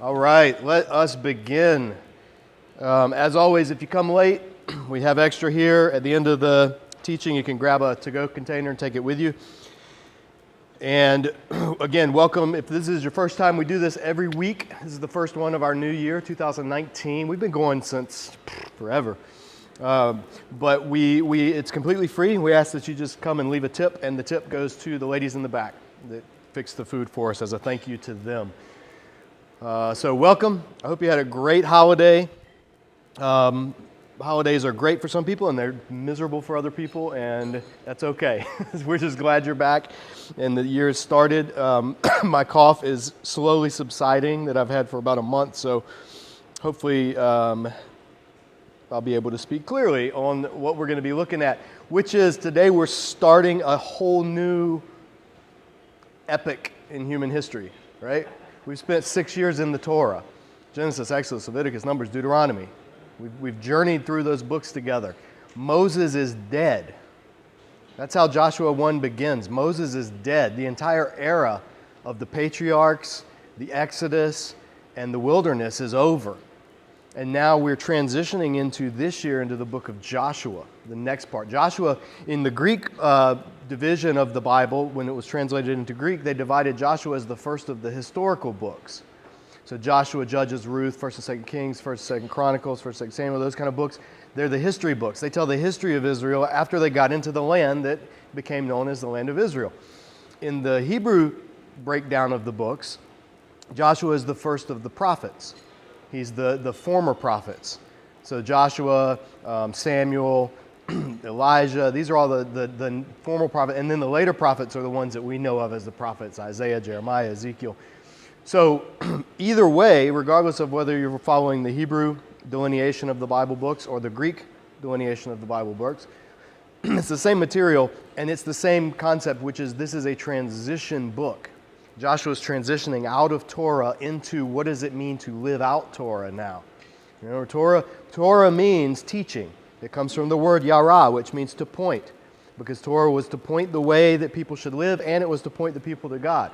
All right, let us begin. As always, if you come late, we have extra here. At the end of the teaching, you can grab a to-go container and take it with you. And again, welcome. If this is your first time, we do this every week. This is the first one of our new year, 2019. We've been going since forever. But it's completely free. We ask that you just come and leave a tip, and the tip goes to the ladies in the back that fix the food for us as a thank you to them. So welcome. I hope you had a great holiday. Holidays are great for some people and they're miserable for other people, and that's okay. We're just glad you're back and the year has started. My cough is slowly subsiding that I've had for about a month, so hopefully I'll be able to speak clearly on what we're going to be looking at, which is today we're starting a whole new epic in human history, right? We've spent 6 years in the Torah, Genesis, Exodus, Leviticus, Numbers, Deuteronomy. We've journeyed through those books together. Moses is dead. That's how Joshua 1 begins. Moses is dead. The entire era of the patriarchs, the Exodus, and the wilderness is over. And now we're transitioning into this year into the book of Joshua, the next part. Joshua, in the Greek division of the Bible, when it was translated into Greek, they divided Joshua as the first of the historical books. So Joshua, Judges, Ruth, 1st and 2nd Kings, 1st and 2nd Chronicles, 1st and 2nd Samuel, those kind of books, they're the history books. They tell the history of Israel after they got into the land that became known as the land of Israel. In the Hebrew breakdown of the books, Joshua is the first of the prophets. He's the former prophets. So Joshua, Samuel, Elijah, these are all the former prophets. And then the later prophets are the ones that we know of as the prophets, Isaiah, Jeremiah, Ezekiel. So either way, regardless of whether you're following the Hebrew delineation of the Bible books or the Greek delineation of the Bible books, it's the same material and it's the same concept, which is this is a transition book. Joshua's transitioning out of Torah into what does it mean to live out Torah now. You know, Torah means teaching. It comes from the word yara, which means to point, because Torah was to point the way that people should live, and it was to point the people to God.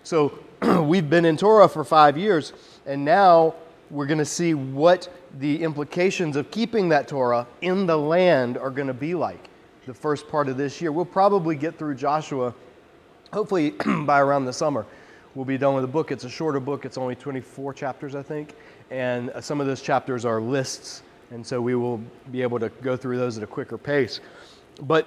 So we've been in Torah for 5 years, and now we're going to see what the implications of keeping that Torah in the land are going to be like the first part of this year. We'll probably get through Joshua, hopefully by around the summer. We'll be done with the book. It's a shorter book. It's only 24 chapters, I think, and some of those chapters are lists, and so we will be able to go through those at a quicker pace. But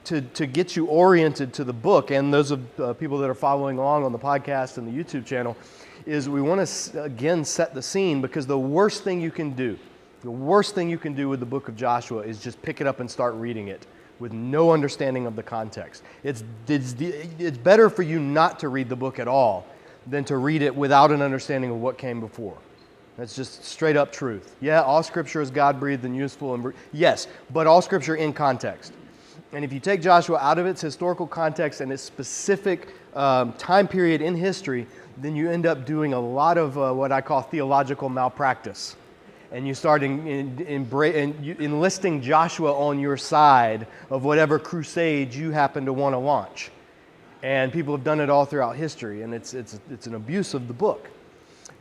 to get you oriented to the book, and those of people that are following along on the podcast and the YouTube channel, is we want to, again, set the scene, because the worst thing you can do with the book of Joshua is just pick it up and start reading it with no understanding of the context. It's better for you not to read the book at all than to read it without an understanding of what came before. That's just straight up truth. Yeah, all Scripture is God-breathed and useful. Yes, but all Scripture in context. And if you take Joshua out of its historical context and its specific time period in history, then you end up doing a lot of what I call theological malpractice. And you start enlisting Joshua on your side of whatever crusade you happen to want to launch. And people have done it all throughout history, and it's an abuse of the book.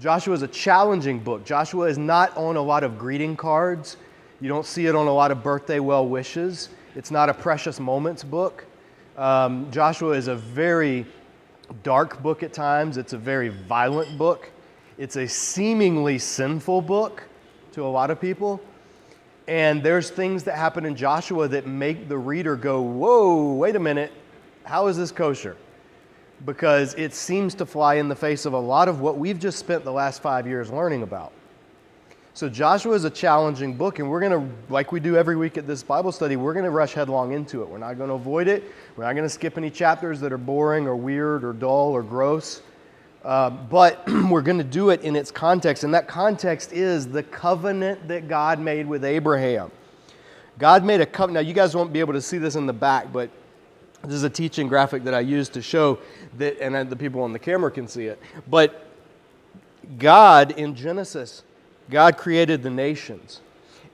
Joshua is a challenging book. Joshua is not on a lot of greeting cards. You don't see it on a lot of birthday well wishes. It's not a precious moments book. Joshua is a very dark book at times. It's a very violent book. It's a seemingly sinful book to a lot of people. And there's things that happen in Joshua that make the reader go, whoa, wait a minute, how is this kosher? Because it seems to fly in the face of a lot of what we've just spent the last 5 years learning about. So Joshua is a challenging book, and we're going to, like we do every week at this Bible study, we're going to rush headlong into it. We're not going to avoid it. We're not going to skip any chapters that are boring or weird or dull or gross. But we're going to do it in its context, and that context is the covenant that God made with Abraham. God made a covenant. Now, you guys won't be able to see this in the back, but this is a teaching graphic that I use to show that, and the people on the camera can see it. But God, in Genesis, God created the nations.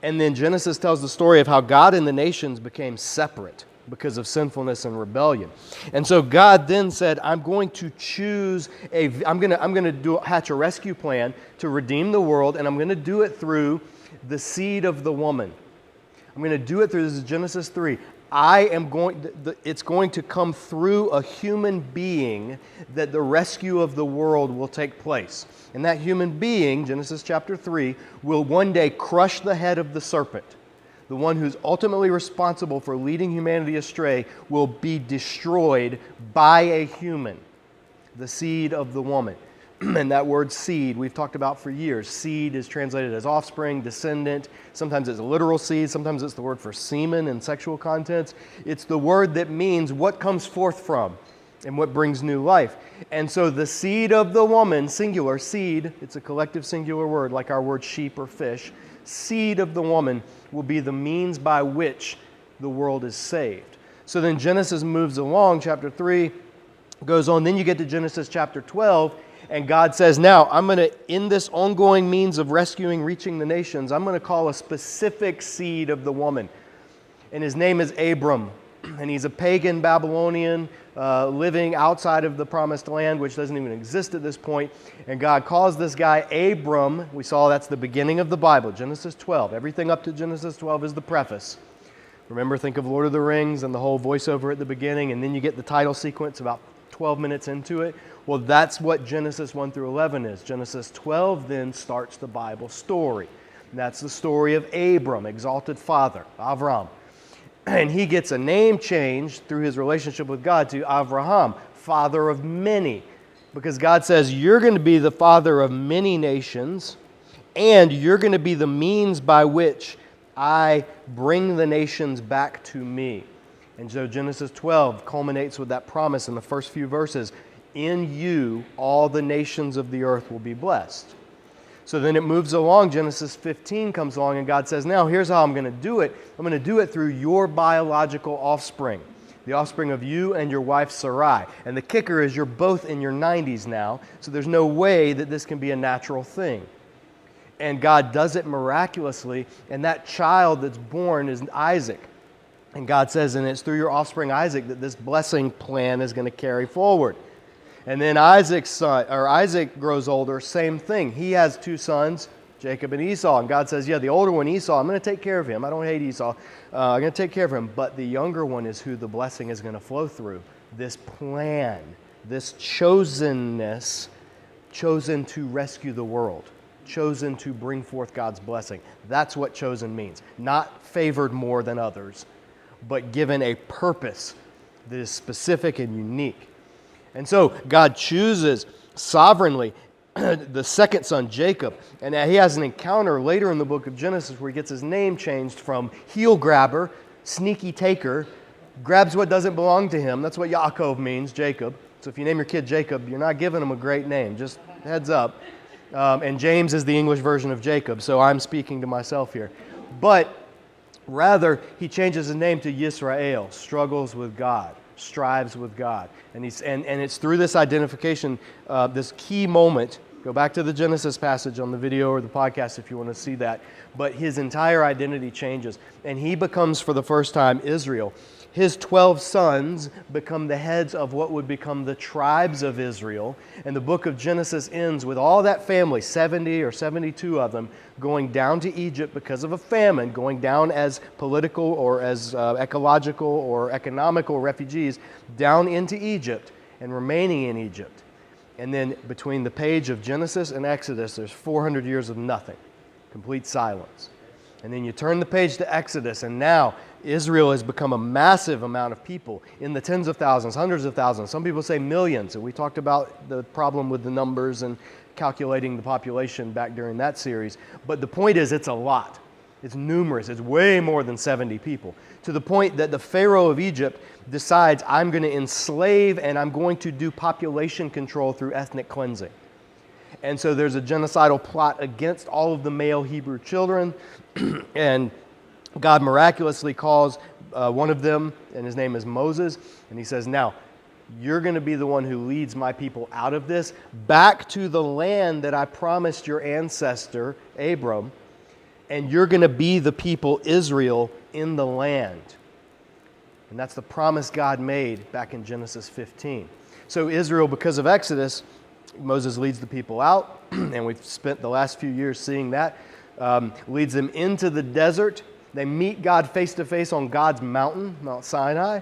And then Genesis tells the story of how God and the nations became separate. because of sinfulness and rebellion. And so God then said, I'm going to choose I'm going to hatch a rescue plan to redeem the world, and I'm going to do it through the seed of the woman. I'm going to do it through, this is Genesis 3. It's going to come through a human being that the rescue of the world will take place. And that human being, Genesis chapter 3, will one day crush the head of the serpent. The one who's ultimately responsible for leading humanity astray will be destroyed by a human, the seed of the woman. And that word seed we've talked about for years. Seed is translated as offspring, descendant. Sometimes it's a literal seed. Sometimes it's the word for semen and sexual contents. It's the word that means what comes forth from and what brings new life. And so the seed of the woman, singular, seed, it's a collective singular word like our word sheep or fish. Seed of the woman will be the means by which the world is saved. So then Genesis moves along, chapter 3 goes on. Then you get to Genesis chapter 12, and God says, now, I'm going to, in this ongoing means of rescuing, reaching the nations, I'm going to call a specific seed of the woman. And his name is Abram. And he's a pagan Babylonian living outside of the promised land, which doesn't even exist at this point. And God calls this guy Abram. We saw that's the beginning of the Bible, Genesis 12. Everything up to Genesis 12 is the preface. Remember, think of Lord of the Rings and the whole voiceover at the beginning, and then you get the title sequence about 12 minutes into it. Well, that's what Genesis 1 through 11 is. Genesis 12 then starts the Bible story. And that's the story of Abram, exalted father, Avram. And he gets a name change through his relationship with God to Avraham, father of many. Because God says, you're going to be the father of many nations, and you're going to be the means by which I bring the nations back to me. And so Genesis 12 culminates with that promise in the first few verses. In you, all the nations of the earth will be blessed. So then it moves along. Genesis 15 comes along, and God says, now here's how I'm going to do it. I'm going to do it through your biological offspring, the offspring of you and your wife Sarai. And the kicker is you're both in your 90s now, so there's no way that this can be a natural thing. And God does it miraculously, and that child that's born is Isaac. And God says, and it's through your offspring Isaac that this blessing plan is going to carry forward. And then Isaac grows older, same thing. He has two sons, Jacob and Esau. And God says, yeah, the older one, Esau, I'm going to take care of him. I don't hate Esau. I'm going to take care of him. But the younger one is who the blessing is going to flow through. This plan, this chosenness, chosen to rescue the world, chosen to bring forth God's blessing. That's what chosen means. Not favored more than others, but given a purpose that is specific and unique. And so God chooses sovereignly the second son, Jacob. And he has an encounter later in the book of Genesis where he gets his name changed from heel grabber, sneaky taker, grabs what doesn't belong to him. That's what Yaakov means, Jacob. So if you name your kid Jacob, you're not giving him a great name. Just heads up. And James is the English version of Jacob, so I'm speaking to myself here. But rather, he changes his name to Yisrael, struggles with God, strives with God. And it's through this identification, this key moment. Go back to the Genesis passage on the video or the podcast if you want to see that. But his entire identity changes, and he becomes, for the first time, Israel. His 12 sons become the heads of what would become the tribes of Israel. And the book of Genesis ends with all that family, 70 or 72 of them, going down to Egypt because of a famine, going down as political or as ecological or economical refugees down into Egypt and remaining in Egypt. And then between the page of Genesis and Exodus, there's 400 years of nothing, complete silence. And then you turn the page to Exodus, and now Israel has become a massive amount of people in the tens of thousands, hundreds of thousands. Some people say millions. And we talked about the problem with the numbers and calculating the population back during that series. But the point is, it's a lot. It's numerous. It's way more than 70 people. To the point that the Pharaoh of Egypt decides, I'm going to enslave and I'm going to do population control through ethnic cleansing. And so there's a genocidal plot against all of the male Hebrew children. And God miraculously calls one of them, and his name is Moses. And he says, now, you're going to be the one who leads my people out of this, back to the land that I promised your ancestor, Abram. And you're going to be the people, Israel, in the land. And that's the promise God made back in Genesis 15. So Israel, because of Exodus, Moses leads the people out, and we've spent the last few years seeing that, leads them into the desert. They meet God face to face on God's mountain, Mount Sinai.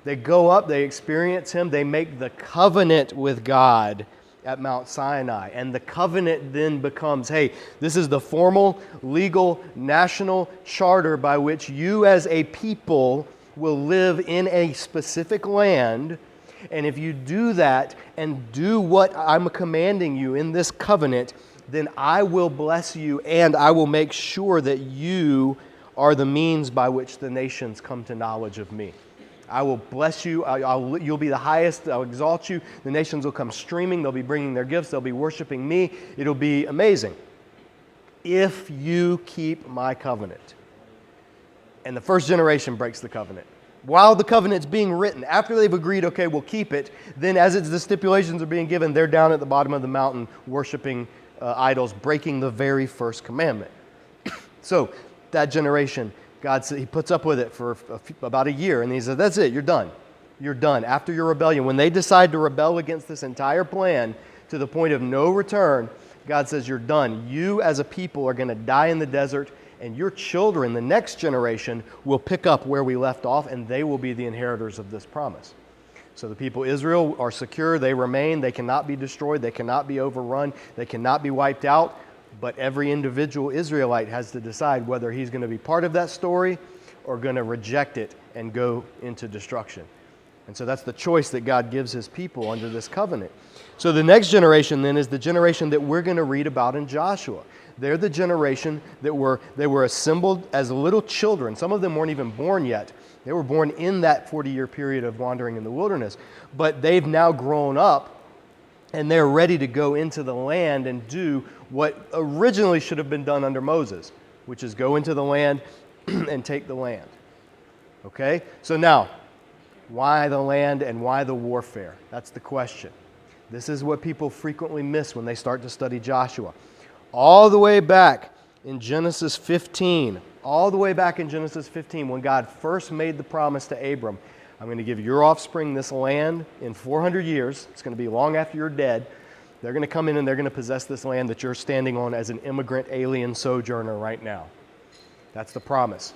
They go up, they experience Him, they make the covenant with God at Mount Sinai. And the covenant then becomes, hey, this is the formal, legal, national charter by which you as a people will live in a specific land. And if you do that and do what I'm commanding you in this covenant, then I will bless you and I will make sure that you are the means by which the nations come to knowledge of me. I will bless you. You'll be the highest. I'll exalt you. The nations will come streaming. They'll be bringing their gifts. They'll be worshiping me. It'll be amazing if you keep my covenant. And the first generation breaks the covenant. While the covenant's being written, after they've agreed, okay, we'll keep it, then as the stipulations are being given, they're down at the bottom of the mountain worshiping idols, breaking the very first commandment. So that generation, God said, He puts up with it for about a year, and He said, that's it, you're done. You're done. After your rebellion, when they decide to rebel against this entire plan to the point of no return, God says, you're done. You as a people are going to die in the desert, and your children, the next generation, will pick up where we left off, and they will be the inheritors of this promise. So the people of Israel are secure. They remain. They cannot be destroyed. They cannot be overrun. They cannot be wiped out. But every individual Israelite has to decide whether he's going to be part of that story or going to reject it and go into destruction. And so that's the choice that God gives His people under this covenant. So the next generation then is the generation that we're going to read about in Joshua. They're the generation that they were assembled as little children. Some of them weren't even born yet. They were born in that 40-year period of wandering in the wilderness. But they've now grown up, and they're ready to go into the land and do what originally should have been done under Moses, which is go into the land and take the land. Okay? So now, why the land and why the warfare? That's the question. This is what people frequently miss when they start to study Joshua. All the way back in Genesis 15, when God first made the promise to Abram, I'm going to give your offspring this land in 400 years. It's going to be long after you're dead. They're going to come in and they're going to possess this land that you're standing on as an immigrant, alien, sojourner right now. That's the promise.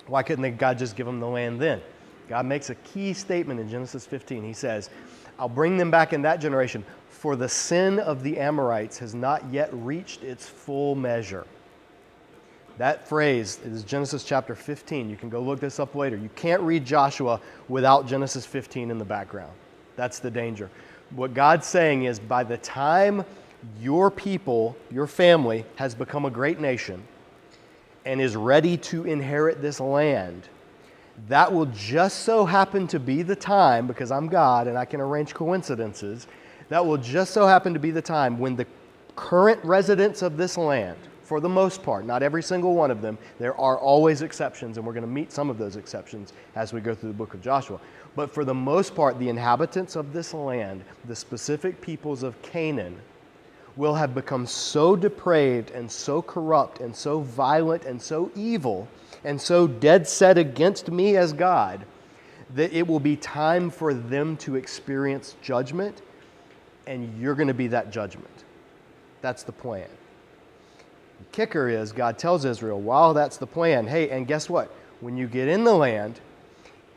Why couldn't God just give them the land then? God makes a key statement in Genesis 15. He says, I'll bring them back in that generation, for the sin of the Amorites has not yet reached its full measure. That phrase is Genesis chapter 15. You can go look this up later. You can't read Joshua without Genesis 15 in the background. That's the danger. What God's saying is by the time your people, your family, has become a great nation and is ready to inherit this land, that will just so happen to be the time, because I'm God and I can arrange coincidences, that will just so happen to be the time when the current residents of this land, for the most part, not every single one of them, there are always exceptions, and we're going to meet some of those exceptions as we go through the book of Joshua. But for the most part, the inhabitants of this land, the specific peoples of Canaan, will have become so depraved and so corrupt and so violent and so evil and so dead set against me as God that it will be time for them to experience judgment, and you're going to be that judgment. That's the plan. The kicker is God tells Israel, while that's the plan, hey, and guess what? When you get in the land,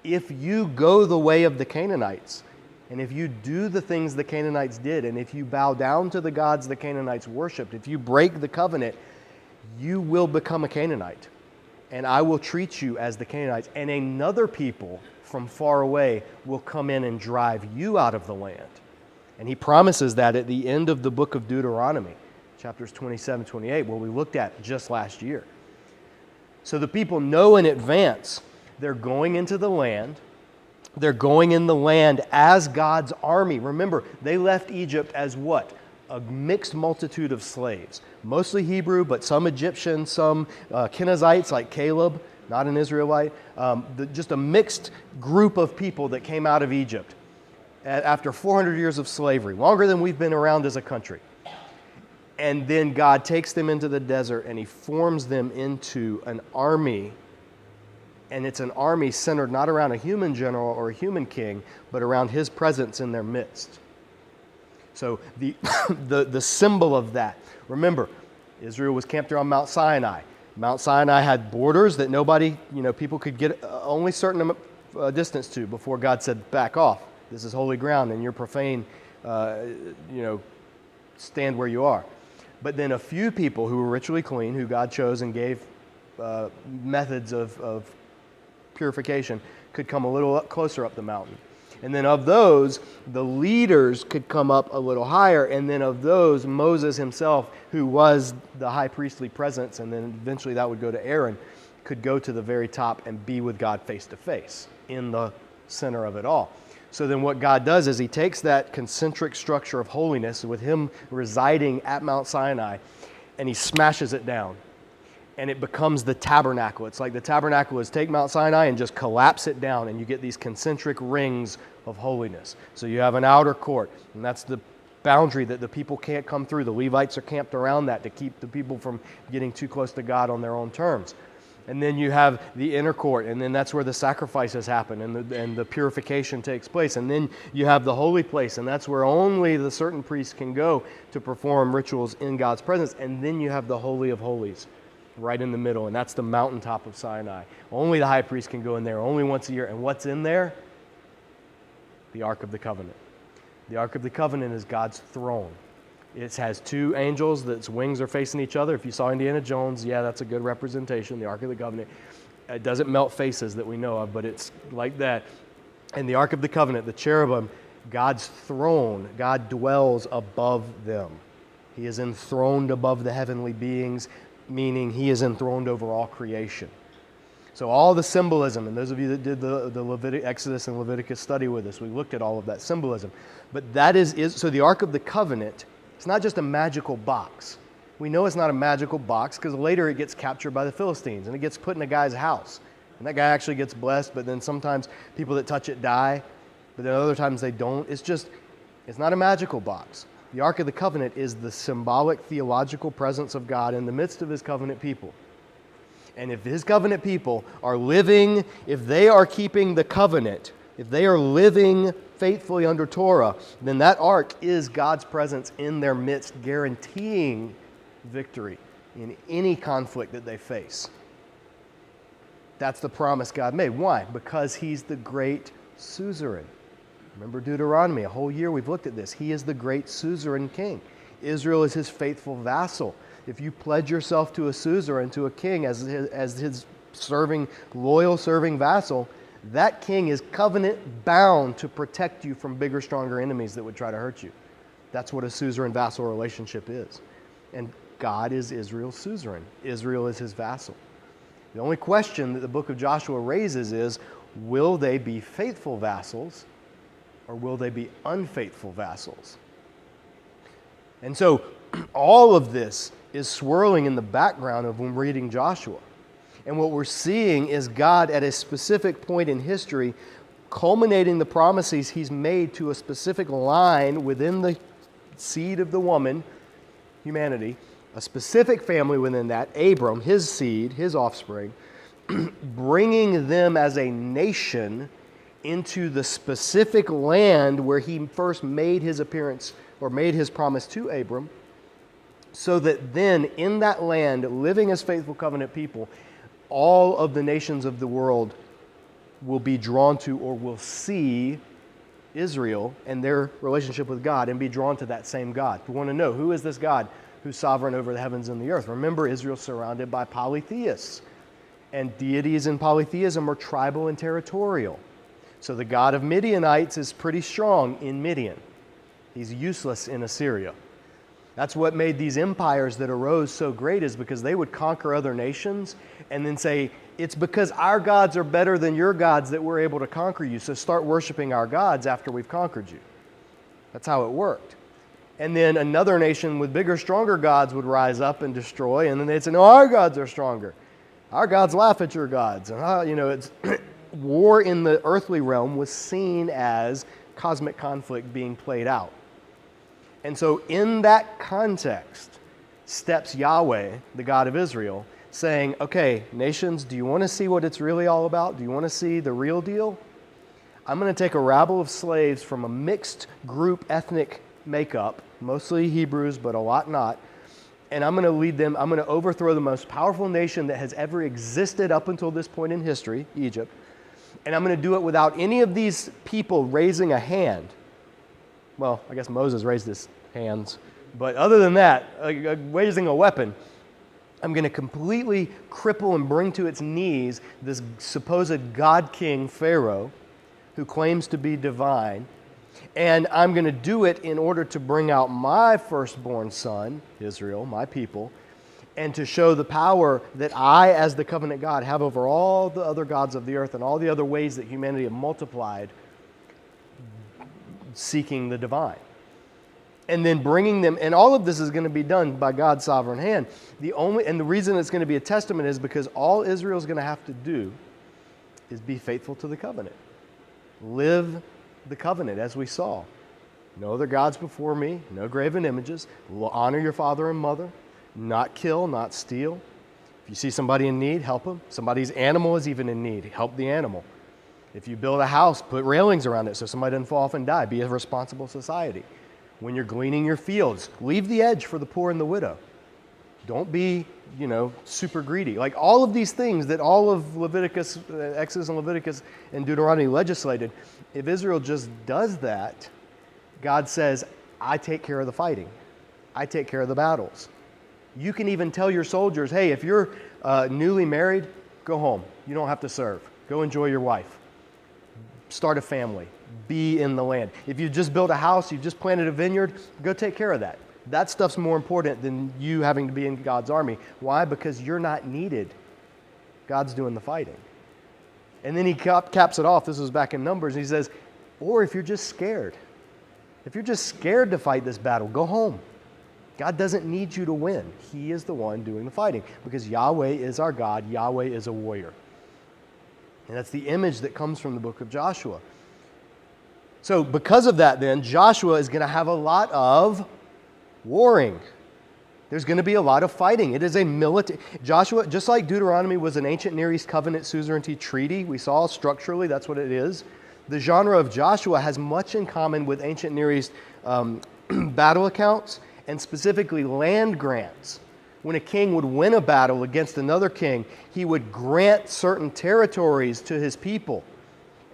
if you go the way of the Canaanites, and if you do the things the Canaanites did, and if you bow down to the gods the Canaanites worshipped, if you break the covenant, you will become a Canaanite. And I will treat you as the Canaanites. And another people from far away will come in and drive you out of the land. And He promises that at the end of the book of Deuteronomy, chapters 27, 28, where we looked at just last year. So the people know in advance they're going into the land. They're going in the land as God's army. Remember, they left Egypt as what? A mixed multitude of slaves. Mostly Hebrew, but some Egyptian, some Kenizzites like Caleb, not an Israelite. Just a mixed group of people that came out of Egypt after 400 years of slavery, longer than we've been around as a country. And then God takes them into the desert and He forms them into an army And it's an army centered not around a human general or a human king, but around his presence in their midst. So the, the symbol of that, remember, Israel was camped around Mount Sinai. Mount Sinai had borders that nobody, people could get only certain distance to before God said, back off. This is holy ground and you're profane, stand where you are. But then a few people who were ritually clean, who God chose and gave methods of purification, could come a little closer up the mountain. And then of those, the leaders could come up a little higher. And then of those, Moses himself, who was the high priestly presence, and then eventually that would go to Aaron, could go to the very top and be with God face to face in the center of it all. So then what God does is he takes that concentric structure of holiness with him residing at Mount Sinai, and he smashes it down. And it becomes the tabernacle. It's like the tabernacle is take Mount Sinai and just collapse it down, and you get these concentric rings of holiness. So you have an outer court, and that's the boundary that the people can't come through. The Levites are camped around that to keep the people from getting too close to God on their own terms. And then you have the inner court, and then that's where the sacrifices happen and the purification takes place. And then you have the holy place, and that's where only the certain priests can go to perform rituals in God's presence. And then you have the Holy of Holies right in the middle, and that's the mountaintop of Sinai. Only the high priest can go in there, only once a year. And what's in there? The Ark of the Covenant. The Ark of the Covenant is God's throne. It has two angels that's wings are facing each other. If you saw Indiana Jones, yeah, that's a good representation, the Ark of the Covenant. It doesn't melt faces that we know of, but it's like that. And the Ark of the Covenant, the cherubim, God's throne, God dwells above them. He is enthroned above the heavenly beings, meaning he is enthroned over all creation. So all the symbolism, and those of you that did the Exodus and Leviticus study with us, we looked at all of that symbolism. But that is so the Ark of the Covenant, it's not just a magical box. We know it's not a magical box because later it gets captured by the Philistines and it gets put in a guy's house. And that guy actually gets blessed, but then sometimes people that touch it die, but then other times they don't. It's not a magical box. The Ark of the Covenant is the symbolic theological presence of God in the midst of his covenant people. And if his covenant people are living, if they are keeping the covenant, if they are living faithfully under Torah, then that ark is God's presence in their midst, guaranteeing victory in any conflict that they face. That's the promise God made. Why? Because he's the great suzerain. Remember Deuteronomy, a whole year we've looked at this. He is the great suzerain king. Israel is his faithful vassal. If you pledge yourself to a suzerain, to a king as his loyal serving vassal, that king is covenant bound to protect you from bigger, stronger enemies that would try to hurt you. That's what a suzerain-vassal relationship is. And God is Israel's suzerain. Israel is his vassal. The only question that the book of Joshua raises is, will they be faithful vassals or will they be unfaithful vassals? And so all of this is swirling in the background of when reading Joshua. And what we're seeing is God at a specific point in history culminating the promises he's made to a specific line within the seed of the woman, humanity, a specific family within that, Abram, his seed, his offspring, bringing them as a nation into the specific land where he first made his appearance or made his promise to Abram, so that then in that land, living as faithful covenant people, all of the nations of the world will be drawn to or will see Israel and their relationship with God and be drawn to that same God. We want to know, who is this God who's sovereign over the heavens and the earth? Remember, Israel's surrounded by polytheists, and deities in polytheism are tribal and territorial. So the God of Midianites is pretty strong in Midian. He's useless in Assyria. That's what made these empires that arose so great, is because they would conquer other nations and then say, it's because our gods are better than your gods that we're able to conquer you, so start worshiping our gods after we've conquered you. That's how it worked. And then another nation with bigger, stronger gods would rise up and destroy, and then they'd say, no, our gods are stronger. Our gods laugh at your gods. And it's war in the earthly realm was seen as cosmic conflict being played out. And so in that context steps Yahweh, the God of Israel, saying, okay, nations, do you want to see what it's really all about? Do you want to see the real deal? I'm going to take a rabble of slaves from a mixed group ethnic makeup, mostly Hebrews, but a lot not, and I'm going to lead them, I'm going to overthrow the most powerful nation that has ever existed up until this point in history, Egypt, and I'm going to do it without any of these people raising a hand. Well, I guess Moses raised his hands, but other than that, raising a weapon, I'm going to completely cripple and bring to its knees this supposed God King Pharaoh who claims to be divine, and I'm going to do it in order to bring out my firstborn son, Israel, my people, and to show the power that I, as the covenant God, have over all the other gods of the earth and all the other ways that humanity have multiplied seeking the divine. And then bringing them, and all of this is going to be done by God's sovereign hand. The reason it's going to be a testament is because all Israel is going to have to do is be faithful to the covenant. Live the covenant as we saw. No other gods before me, no graven images. Honor your father and mother. Not kill, not steal. If you see somebody in need, help them. Somebody's animal is even in need, help the animal. If you build a house, put railings around it so somebody doesn't fall off and die. Be a responsible society. When you're gleaning your fields, leave the edge for the poor and the widow. Don't be, super greedy. Like all of these things that all of Leviticus, Exodus and Leviticus and Deuteronomy legislated, if Israel just does that, God says, I take care of the fighting. I take care of the battles. You can even tell your soldiers, hey, if you're newly married, go home. You don't have to serve. Go enjoy your wife. Start a family. Be in the land. If you just built a house, you just planted a vineyard, go take care of that. That stuff's more important than you having to be in God's army. Why? Because you're not needed. God's doing the fighting. And then he caps it off. This was back in Numbers. He says, or if you're just scared. If you're just scared to fight this battle, go home. God doesn't need you to win. He is the one doing the fighting because Yahweh is our God. Yahweh is a warrior. And that's the image that comes from the book of Joshua. So because of that then, Joshua is going to have a lot of warring. There's going to be a lot of fighting. It is a military. Joshua, just like Deuteronomy was an ancient Near East covenant suzerainty treaty, we saw structurally that's what it is. The genre of Joshua has much in common with ancient Near East battle accounts and specifically land grants. When a king would win a battle against another king, he would grant certain territories to his people.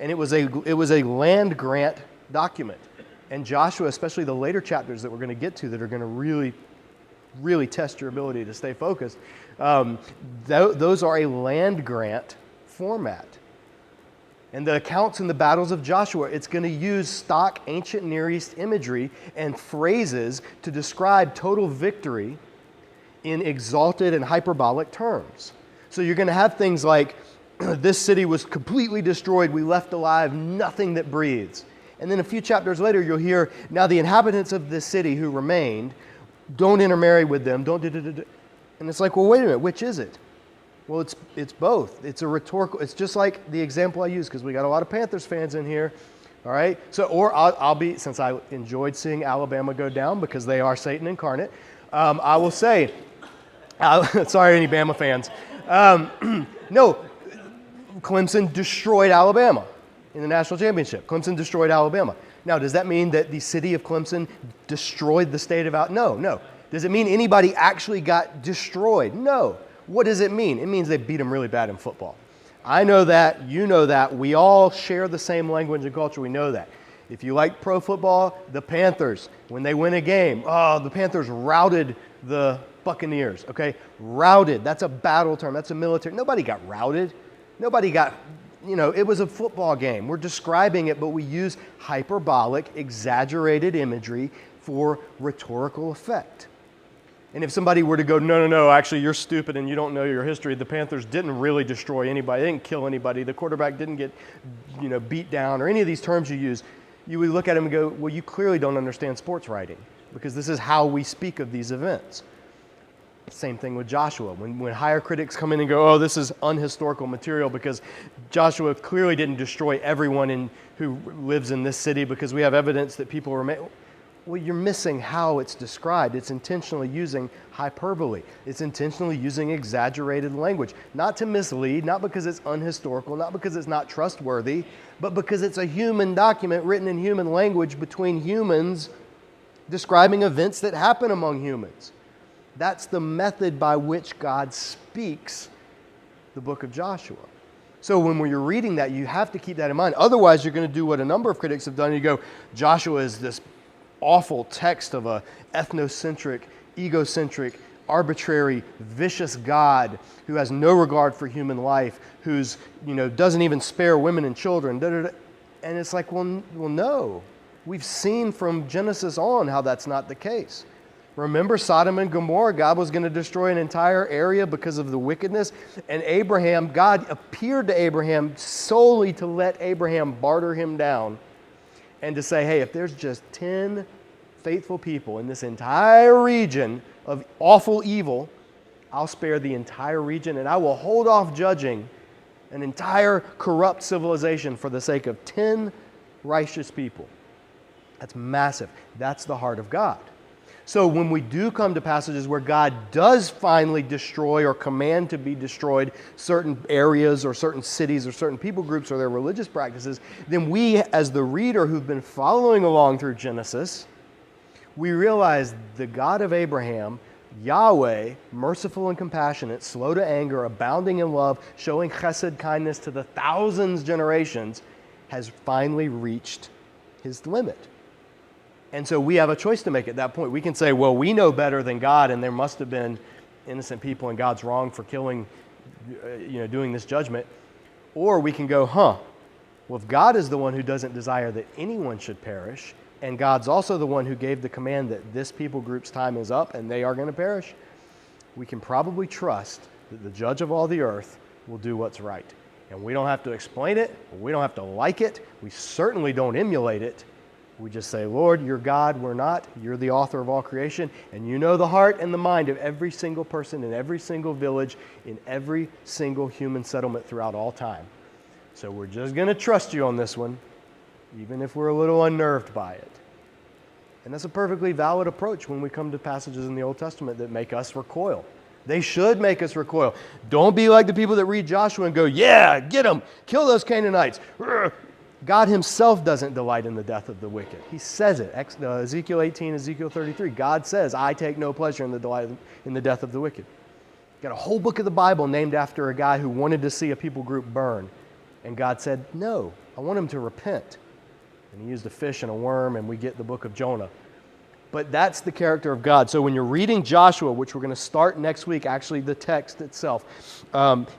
And it was a land grant document. And Joshua, especially the later chapters that we're going to get to that are going to really, really test your ability to stay focused, those are a land grant format. And the accounts in the battles of Joshua, it's going to use stock ancient Near East imagery and phrases to describe total victory in exalted and hyperbolic terms. So you're going to have things like, this city was completely destroyed, we left alive nothing that breathes. And then a few chapters later, you'll hear, now the inhabitants of this city who remained, don't intermarry with them, And it's like, well, wait a minute, which is it? Well, it's both. It's a rhetorical, it's just like the example I use, because we got a lot of Panthers fans in here, all right? So, or I'll be, since I enjoyed seeing Alabama go down because they are Satan incarnate, I will say, sorry any Bama fans, no, Clemson destroyed Alabama in the national championship. Clemson destroyed Alabama. Now, does that mean that the city of Clemson destroyed the state of Alabama? No. Does it mean anybody actually got destroyed? No. What does it mean? It means they beat them really bad in football. I know that. You know that. We all share the same language and culture. We know that. If you like pro football, the Panthers, when they win a game, the Panthers routed the Buccaneers, okay? Routed. That's a battle term. That's a military. Nobody got routed. Nobody got, it was a football game. We're describing it, but we use hyperbolic, exaggerated imagery for rhetorical effect. And if somebody were to go, no, actually you're stupid and you don't know your history. The Panthers didn't really destroy anybody. They didn't kill anybody. The quarterback didn't get, beat down or any of these terms you use. You would look at him and go, well, you clearly don't understand sports writing because this is how we speak of these events. Same thing with Joshua. When higher critics come in and go, this is unhistorical material because Joshua clearly didn't destroy everyone who lives in this city because we have evidence that people remain. Well, you're missing how it's described. It's intentionally using hyperbole. It's intentionally using exaggerated language. Not to mislead, not because it's unhistorical, not because it's not trustworthy, but because it's a human document written in human language between humans describing events that happen among humans. That's the method by which God speaks the book of Joshua. So when you're reading that, you have to keep that in mind. Otherwise, you're going to do what a number of critics have done. You go, Joshua is this awful text of a ethnocentric, egocentric, arbitrary, vicious God who has no regard for human life, who's, doesn't even spare women and children. And it's like, well, no. We've seen from Genesis on how that's not the case. Remember Sodom and Gomorrah? God was going to destroy an entire area because of the wickedness. And God appeared to Abraham solely to let Abraham barter him down and to say, hey, if there's just 10 faithful people in this entire region of awful evil, I'll spare the entire region and I will hold off judging an entire corrupt civilization for the sake of 10 righteous people. That's massive. That's the heart of God. So when we do come to passages where God does finally destroy or command to be destroyed certain areas or certain cities or certain people groups or their religious practices, then we, as the reader who've been following along through Genesis, we realize the God of Abraham, Yahweh, merciful and compassionate, slow to anger, abounding in love, showing chesed, kindness to the thousands generations, has finally reached his limit. And so we have a choice to make at that point. We can say, well, we know better than God, and there must have been innocent people, and God's wrong for killing, doing this judgment. Or we can go, well, if God is the one who doesn't desire that anyone should perish, and God's also the one who gave the command that this people group's time is up and they are going to perish, we can probably trust that the judge of all the earth will do what's right. And we don't have to explain it. We don't have to like it. We certainly don't emulate it. We just say, Lord, you're God, we're not. You're the author of all creation, and you know the heart and the mind of every single person in every single village, in every single human settlement throughout all time. So we're just going to trust you on this one, even if we're a little unnerved by it. And that's a perfectly valid approach when we come to passages in the Old Testament that make us recoil. They should make us recoil. Don't be like the people that read Joshua and go, yeah, get them, kill those Canaanites. God himself doesn't delight in the death of the wicked. He says it. Ezekiel 18, Ezekiel 33. God says, I take no pleasure in the death of the wicked. Got a whole book of the Bible named after a guy who wanted to see a people group burn. And God said, no, I want him to repent. And he used a fish and a worm, and we get the book of Jonah. But that's the character of God. So when you're reading Joshua, which we're going to start next week, actually the text itself,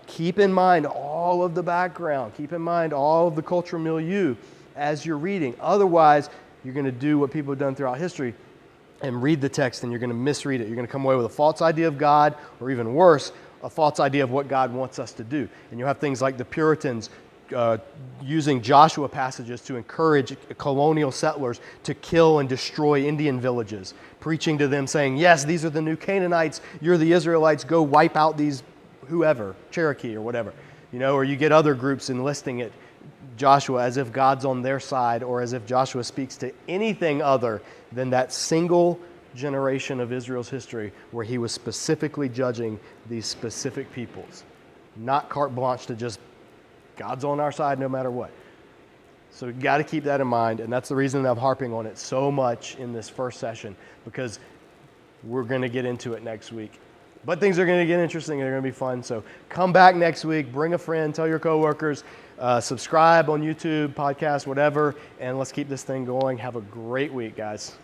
keep in mind all of the background. Keep in mind all of the cultural milieu as you're reading. Otherwise, you're going to do what people have done throughout history and read the text, and you're going to misread it. You're going to come away with a false idea of God, or even worse, a false idea of what God wants us to do. And you'll have things like the Puritans using Joshua passages to encourage colonial settlers to kill and destroy Indian villages, preaching to them saying, yes, these are the new Canaanites, you're the Israelites, go wipe out these whoever, Cherokee or whatever. Or you get other groups enlisting it, Joshua, as if God's on their side, or as if Joshua speaks to anything other than that single generation of Israel's history where he was specifically judging these specific peoples. Not carte blanche to just God's on our side no matter what. So you've got to keep that in mind, and that's the reason that I'm harping on it so much in this first session, because we're going to get into it next week. But things are going to get interesting, and they're going to be fun. So come back next week, bring a friend, tell your coworkers, subscribe on YouTube, podcast, whatever, and let's keep this thing going. Have a great week, guys.